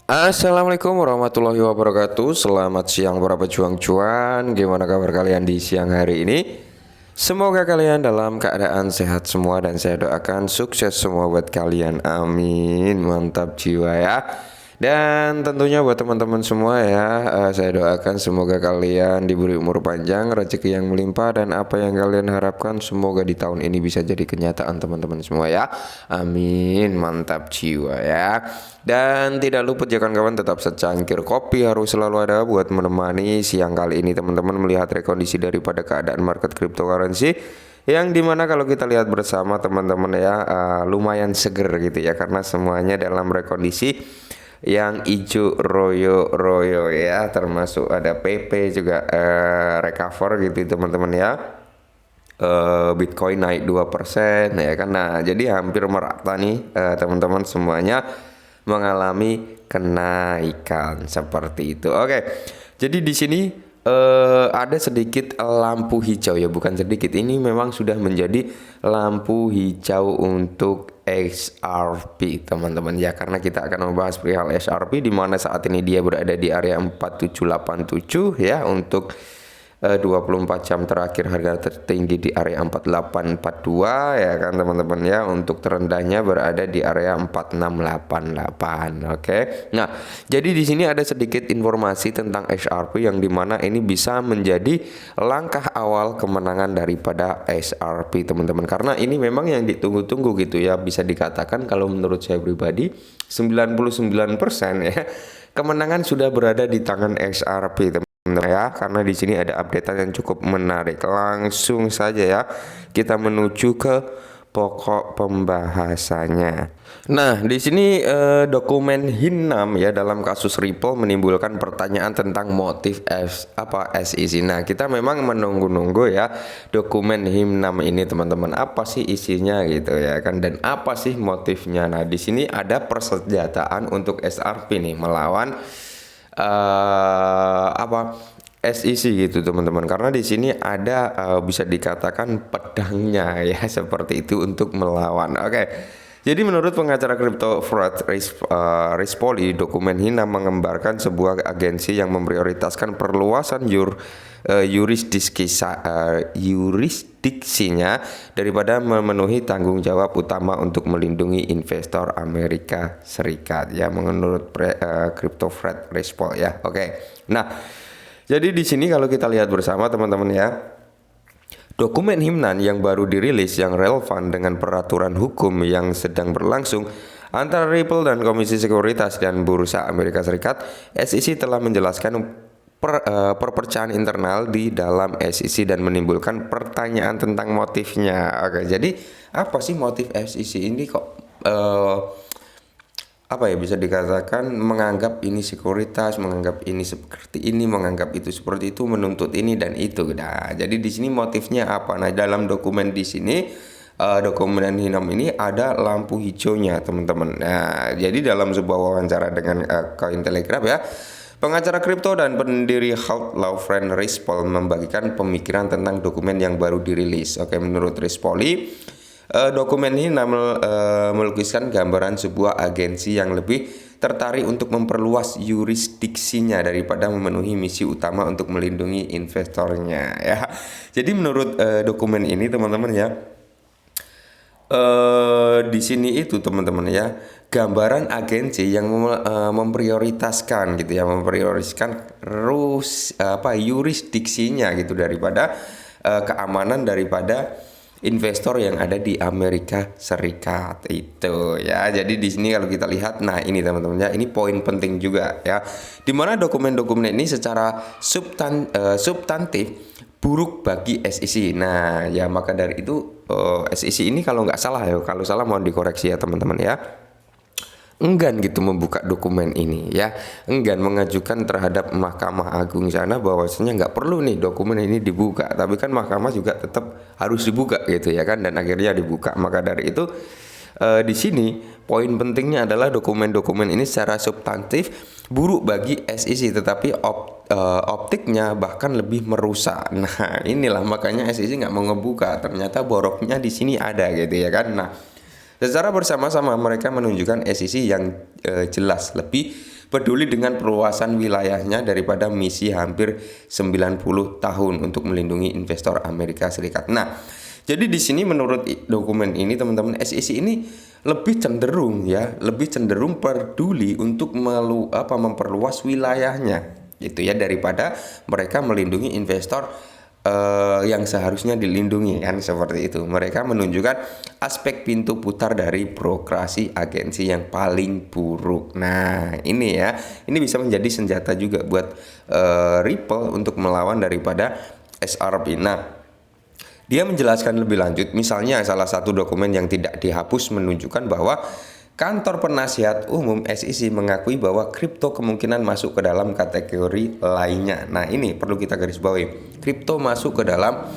Assalamualaikum warahmatullahi wabarakatuh. Selamat siang para pejuang cuan. Gimana kabar kalian di siang hari ini? Semoga kalian dalam keadaan sehat semua dan saya doakan sukses semua buat kalian. Amin. Mantap jiwa ya. Dan tentunya buat teman-teman semua ya, saya doakan semoga kalian diberi umur panjang, rezeki yang melimpah, dan apa yang kalian harapkan semoga di tahun ini bisa jadi kenyataan teman-teman semua ya. Amin. Mantap jiwa ya. Dan tidak luput ya kawan-kawan, tetap secangkir kopi harus selalu ada buat menemani siang kali ini teman-teman melihat rekondisi daripada keadaan market cryptocurrency, yang dimana kalau kita lihat bersama teman-teman ya, lumayan seger gitu ya, karena semuanya dalam rekondisi yang hijau royo-royo ya, termasuk ada PP juga recover gitu teman-teman ya. Bitcoin naik 2% ya kan. Nah, jadi hampir merata nih teman-teman, semuanya mengalami kenaikan seperti itu. Oke. Jadi di sini ada sedikit lampu hijau ya, bukan sedikit. Ini memang sudah menjadi lampu hijau untuk XRP teman-teman ya, karena kita akan membahas perihal XRP di mana saat ini dia berada di area 4787 ya untuk 24 jam terakhir. Harga tertinggi di area 4842 ya kan teman-teman ya, untuk terendahnya berada di area 4688. Oke. Nah, jadi di sini ada sedikit informasi tentang XRP yang dimana ini bisa menjadi langkah awal kemenangan daripada XRP teman-teman, karena ini memang yang ditunggu-tunggu gitu ya, bisa dikatakan kalau menurut saya pribadi 99% ya kemenangan sudah berada di tangan XRP teman-teman ya, karena di sini ada updatean yang cukup menarik. Langsung saja ya kita menuju ke pokok pembahasannya. Nah, di sini dokumen HIN6 ya dalam kasus Ripple menimbulkan pertanyaan tentang motif SEC. Nah, kita memang menunggu-nunggu ya dokumen HIN6 ini teman-teman, apa sih isinya gitu ya kan, dan apa sih motifnya. Nah, di sini ada persenjataan untuk XRP nih melawan SEC gitu teman-teman, karena di sini ada bisa dikatakan pedangnya ya seperti itu untuk melawan. Oke. Jadi menurut pengacara Crypto Fraud Rispoli, dokumen HINA menggambarkan sebuah agensi yang memprioritaskan perluasan yurisdiksinya daripada memenuhi tanggung jawab utama untuk melindungi investor Amerika Serikat ya, menurut Crypto Fraud Rispoli ya. Oke. Nah, jadi di sini kalau kita lihat bersama teman-teman ya, dokumen himnan yang baru dirilis yang relevan dengan peraturan hukum yang sedang berlangsung antara Ripple dan Komisi Sekuritas dan Bursa Amerika Serikat, SEC telah menjelaskan perpecahan internal di dalam SEC dan menimbulkan pertanyaan tentang motifnya. Oke, jadi apa sih motif SEC ini kok apa ya, bisa dikatakan menganggap ini sekuritas, menganggap ini seperti ini, menganggap itu seperti itu, menuntut ini dan itu. Nah, jadi di sini motifnya apa? Nah, dalam dokumen di sini dokumen HINAM ini ada lampu hijaunya teman-teman. Nah, jadi dalam sebuah wawancara dengan Cointelegraph ya, pengacara kripto dan pendiri Halt Law Friend Rispol membagikan pemikiran tentang dokumen yang baru dirilis. Oke, menurut Rispoli, dokumen ini melukiskan gambaran sebuah agensi yang lebih tertarik untuk memperluas yurisdiksinya daripada memenuhi misi utama untuk melindungi investornya ya. Jadi menurut dokumen ini teman-teman ya, di sini itu teman-teman ya, gambaran agensi yang memprioritaskan gitu ya, memprioritaskan yurisdiksinya gitu daripada keamanan daripada investor yang ada di Amerika Serikat itu ya. Jadi di sini kalau kita lihat, nah ini teman-teman ya, ini poin penting juga ya, dimana dokumen-dokumen ini secara substantif buruk bagi SEC. Nah ya, maka dari itu SEC ini kalau nggak salah ya, kalau salah mohon dikoreksi ya teman-teman ya, enggan gitu membuka dokumen ini ya, enggan mengajukan terhadap Mahkamah Agung sana bahwasanya nggak perlu nih dokumen ini dibuka, tapi kan Mahkamah juga tetap harus dibuka gitu ya kan, dan akhirnya dibuka. Maka dari itu di sini poin pentingnya adalah dokumen-dokumen ini secara substantif buruk bagi SEC, tetapi optiknya bahkan lebih merusak. Nah inilah makanya SEC nggak mau ngebuka, ternyata boroknya di sini ada gitu ya kan. Nah, secara bersama-sama mereka menunjukkan SEC yang jelas lebih peduli dengan perluasan wilayahnya daripada misi hampir 90 tahun untuk melindungi investor Amerika Serikat. Nah, jadi di sini menurut dokumen ini teman-teman, SEC ini lebih cenderung peduli untuk memperluas wilayahnya gitu ya, daripada mereka melindungi investor yang seharusnya dilindungi kan, seperti itu. Mereka menunjukkan aspek pintu putar dari birokrasi agensi yang paling buruk. Nah, ini bisa menjadi senjata juga buat Ripple untuk melawan daripada SRP. Nah, dia menjelaskan lebih lanjut, misalnya salah satu dokumen yang tidak dihapus menunjukkan bahwa kantor penasihat umum SEC mengakui bahwa kripto kemungkinan masuk ke dalam kategori lainnya. Nah, ini perlu kita garis bawahi. Kripto masuk ke dalam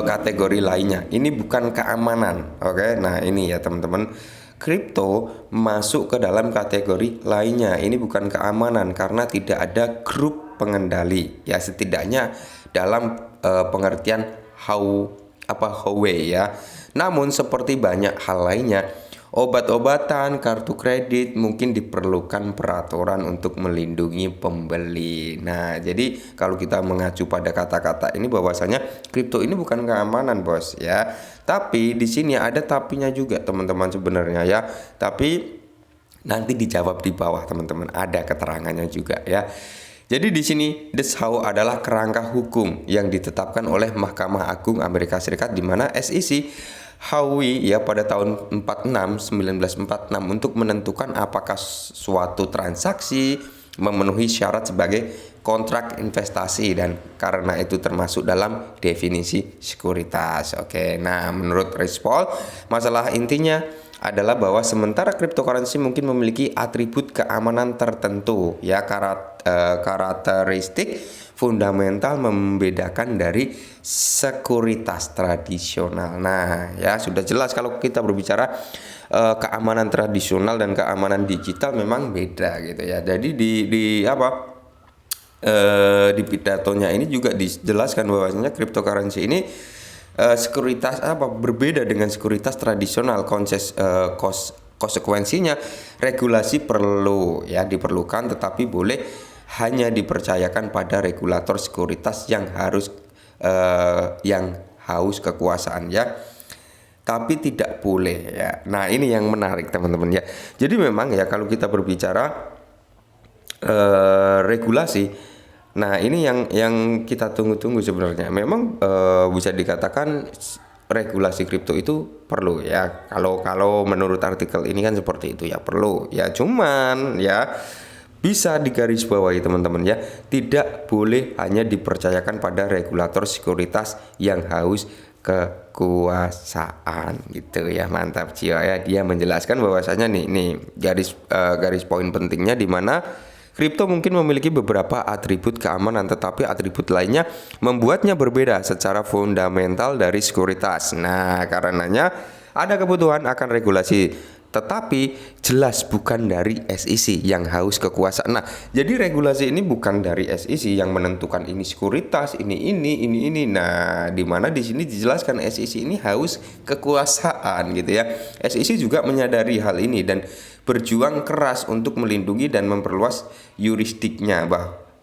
kategori lainnya. Ini bukan keamanan, oke? Nah, ini ya teman-teman. Kripto masuk ke dalam kategori lainnya. Ini bukan keamanan karena tidak ada grup pengendali. Ya, setidaknya dalam pengertian Huawei ya. Namun seperti banyak hal lainnya, obat-obatan, kartu kredit mungkin diperlukan peraturan untuk melindungi pembeli. Nah, jadi kalau kita mengacu pada kata-kata ini bahwasanya kripto ini bukan keamanan, Bos ya. Tapi di sini ada tapinya juga, teman-teman sebenarnya ya. Tapi nanti dijawab di bawah, teman-teman. Ada keterangannya juga ya. Jadi di sini DSHAO adalah kerangka hukum yang ditetapkan oleh Mahkamah Agung Amerika Serikat, di mana SEC Huawei ya pada tahun 1946 untuk menentukan apakah suatu transaksi memenuhi syarat sebagai kontrak investasi, dan karena itu termasuk dalam definisi sekuritas. Oke, nah menurut Ripple, masalah intinya adalah bahwa sementara cryptocurrency mungkin memiliki atribut keamanan tertentu ya, karakteristik fundamental membedakan dari sekuritas tradisional. Nah, ya sudah jelas kalau kita berbicara keamanan tradisional dan keamanan digital memang beda gitu ya. Jadi di pidatonya ini juga dijelaskan bahwasanya cryptocurrency ini sekuritas berbeda dengan sekuritas tradisional. Konsekuensinya regulasi diperlukan, tetapi boleh hanya dipercayakan pada regulator sekuritas yang haus kekuasaan ya, tapi tidak boleh ya. Nah, ini yang menarik teman-teman ya. Jadi memang ya kalau kita berbicara regulasi, nah ini yang kita tunggu-tunggu sebenarnya. Memang bisa dikatakan regulasi kripto itu perlu ya. Kalau menurut artikel ini kan seperti itu ya, perlu ya. Cuman ya bisa digarisbawahi teman-teman ya, tidak boleh hanya dipercayakan pada regulator sekuritas yang haus kekuasaan gitu ya. Mantap Cio ya, dia menjelaskan bahwasanya nih garis poin pentingnya, di mana kripto mungkin memiliki beberapa atribut keamanan, tetapi atribut lainnya membuatnya berbeda secara fundamental dari sekuritas. Nah, karenanya ada kebutuhan akan regulasi, tetapi jelas bukan dari SEC yang haus kekuasaan. Nah, jadi regulasi ini bukan dari SEC yang menentukan ini sekuritas, ini. Nah, di mana di sini dijelaskan SEC ini haus kekuasaan gitu ya. SEC juga menyadari hal ini dan berjuang keras untuk melindungi dan memperluas yurisdiknya,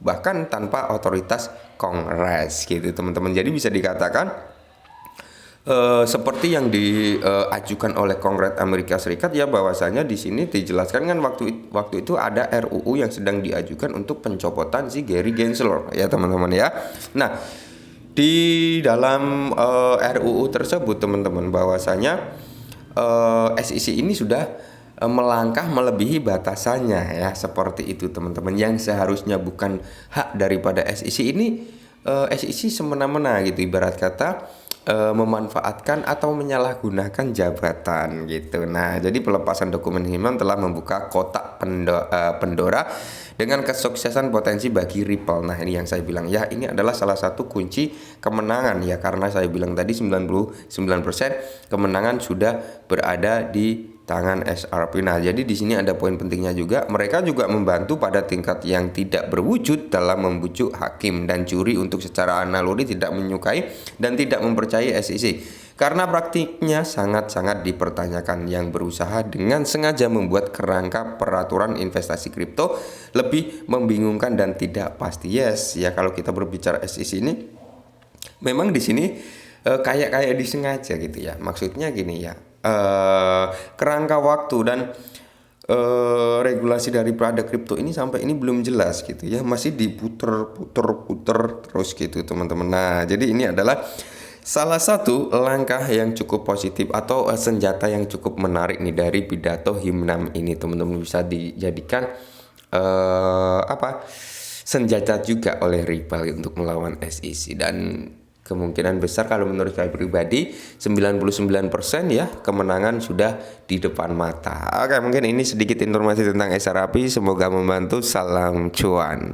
bahkan tanpa otoritas Kongres gitu teman-teman. Jadi bisa dikatakan seperti yang diajukan oleh Kongres Amerika Serikat ya, bahwasanya di sini dijelaskan kan waktu itu ada RUU yang sedang diajukan untuk pencopotan si Gary Gensler ya teman-teman ya. Nah, di dalam RUU tersebut teman-teman, bahwasanya SEC ini sudah melangkah melebihi batasannya ya, seperti itu teman-teman. Yang seharusnya bukan hak daripada SEC ini, SEC semena-mena gitu, ibarat kata memanfaatkan atau menyalahgunakan jabatan gitu. Nah, jadi pelepasan dokumen Himan telah membuka kotak Pandora dengan kesuksesan potensi bagi Ripple. Nah, ini yang saya bilang ya, ini adalah salah satu kunci kemenangan ya, karena saya bilang tadi 99% kemenangan sudah berada di tangan SRP. Nah, jadi di sini ada poin pentingnya juga. Mereka juga membantu pada tingkat yang tidak berwujud dalam membujuk hakim dan juri untuk secara naluri tidak menyukai dan tidak mempercayai SEC. karena praktiknya sangat-sangat dipertanyakan yang berusaha dengan sengaja membuat kerangka peraturan investasi kripto lebih membingungkan dan tidak pasti. Yes, ya kalau kita berbicara SEC ini memang di sini kayak disengaja gitu ya. Maksudnya gini ya, kerangka waktu dan regulasi daripada kripto ini sampai ini belum jelas gitu ya, masih diputer-puter terus gitu teman-teman. Nah, jadi ini adalah salah satu langkah yang cukup positif atau senjata yang cukup menarik nih dari pidato Himnam ini, teman-teman, bisa dijadikan senjata juga oleh Ripple untuk melawan SEC. Dan kemungkinan besar kalau menurut saya pribadi 99% ya kemenangan sudah di depan mata. Oke, mungkin ini sedikit informasi tentang XRP, semoga membantu. Salam cuan.